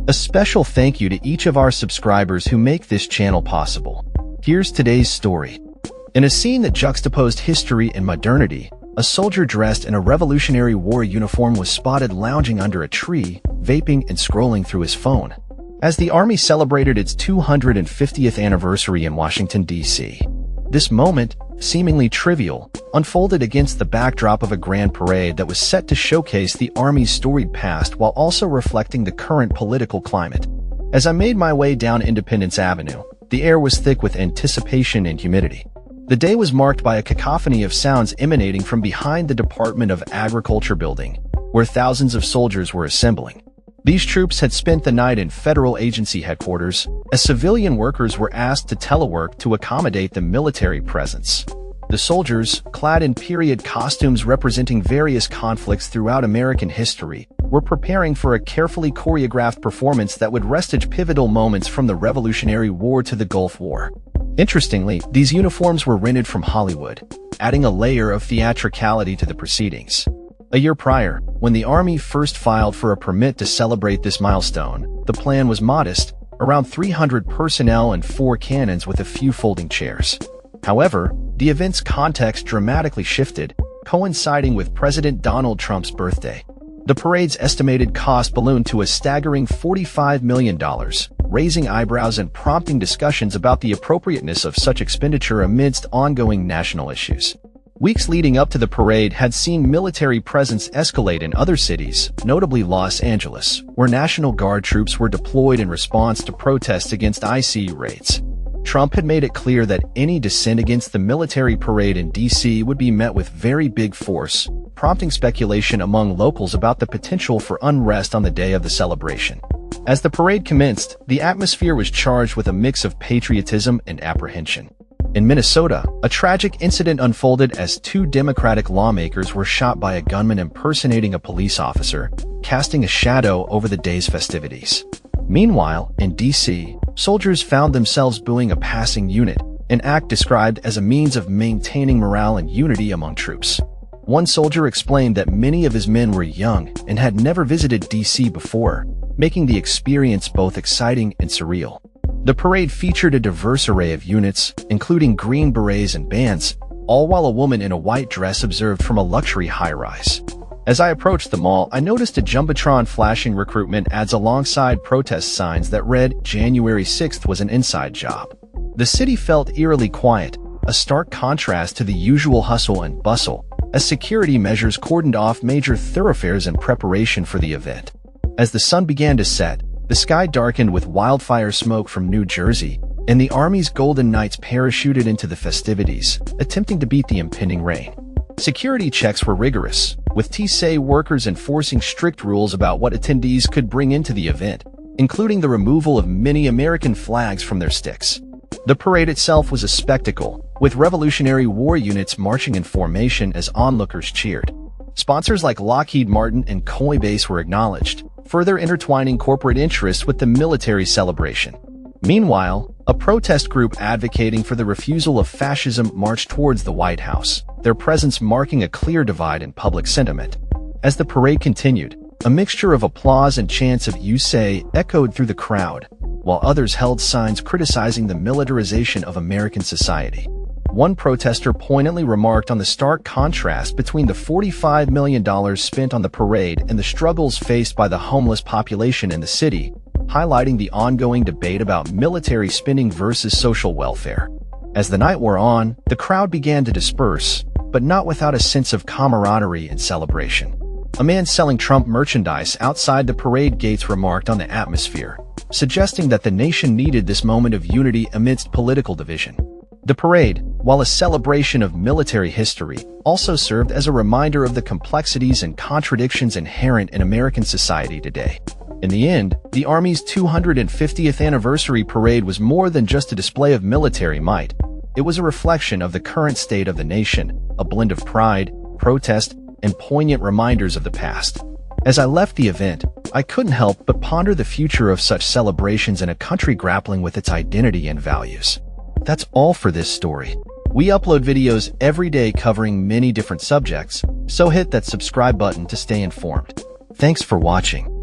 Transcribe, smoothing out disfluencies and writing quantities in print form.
A special thank you to each of our subscribers who make this channel possible. Here's today's story. In a scene that juxtaposed history and modernity, a soldier dressed in a Revolutionary War uniform was spotted lounging under a tree, vaping and scrolling through his phone, as the Army celebrated its 250th anniversary in Washington, D.C. This moment, seemingly trivial, unfolded against the backdrop of a grand parade that was set to showcase the Army's storied past while also reflecting the current political climate. As I made my way down Independence Avenue, the air was thick with anticipation and humidity. The day was marked by a cacophony of sounds emanating from behind the Department of Agriculture building, where thousands of soldiers were assembling. These troops had spent the night in federal agency headquarters, as civilian workers were asked to telework to accommodate the military presence. The soldiers, clad in period costumes representing various conflicts throughout American history, were preparing for a carefully choreographed performance that would restage pivotal moments from the Revolutionary War to the Gulf War. Interestingly, these uniforms were rented from Hollywood, adding a layer of theatricality to the proceedings. A year prior, when the Army first filed for a permit to celebrate this milestone, the plan was modest, around 300 personnel and 4 cannons with a few folding chairs. However, the event's context dramatically shifted, coinciding with President Donald Trump's birthday. The parade's estimated cost ballooned to a staggering $45 million, raising eyebrows and prompting discussions about the appropriateness of such expenditure amidst ongoing national issues. Weeks leading up to the parade had seen military presence escalate in other cities, notably Los Angeles, where National Guard troops were deployed in response to protests against ICE raids. Trump had made it clear that any dissent against the military parade in D.C. would be met with very big force, prompting speculation among locals about the potential for unrest on the day of the celebration. As the parade commenced, the atmosphere was charged with a mix of patriotism and apprehension. In Minnesota, a tragic incident unfolded as 2 Democratic lawmakers were shot by a gunman impersonating a police officer, casting a shadow over the day's festivities. Meanwhile, in D.C., soldiers found themselves booing a passing unit, an act described as a means of maintaining morale and unity among troops. One soldier explained that many of his men were young and had never visited D.C. before, making the experience both exciting and surreal. The parade featured a diverse array of units, including Green Berets and bands, all while a woman in a white dress observed from a luxury high-rise. As I approached the mall, I noticed a jumbotron flashing recruitment ads alongside protest signs that read January 6th was an inside job. The city felt eerily quiet, a stark contrast to the usual hustle and bustle, as security measures cordoned off major thoroughfares in preparation for the event. As the sun began to set, the sky darkened with wildfire smoke from New Jersey, and the Army's Golden Knights parachuted into the festivities, attempting to beat the impending rain. Security checks were rigorous, with TSA workers enforcing strict rules about what attendees could bring into the event, including the removal of many American flags from their sticks. The parade itself was a spectacle, with Revolutionary War units marching in formation as onlookers cheered. Sponsors like Lockheed Martin and Coinbase were acknowledged, further intertwining corporate interests with the military celebration. Meanwhile, a protest group advocating for the refusal of fascism marched towards the White House, their presence marking a clear divide in public sentiment. As the parade continued, a mixture of applause and chants of "You say" echoed through the crowd, while others held signs criticizing the militarization of American society. One protester poignantly remarked on the stark contrast between the $45 million spent on the parade and the struggles faced by the homeless population in the city, highlighting the ongoing debate about military spending versus social welfare. As the night wore on, the crowd began to disperse, but not without a sense of camaraderie and celebration. A man selling Trump merchandise outside the parade gates remarked on the atmosphere, suggesting that the nation needed this moment of unity amidst political division. The parade, while a celebration of military history, also served as a reminder of the complexities and contradictions inherent in American society today. In the end, the Army's 250th anniversary parade was more than just a display of military might. It was a reflection of the current state of the nation, a blend of pride, protest, and poignant reminders of the past. As I left the event, I couldn't help but ponder the future of such celebrations in a country grappling with its identity and values. That's all for this story. We upload videos every day covering many different subjects, so hit that subscribe button to stay informed. Thanks for watching.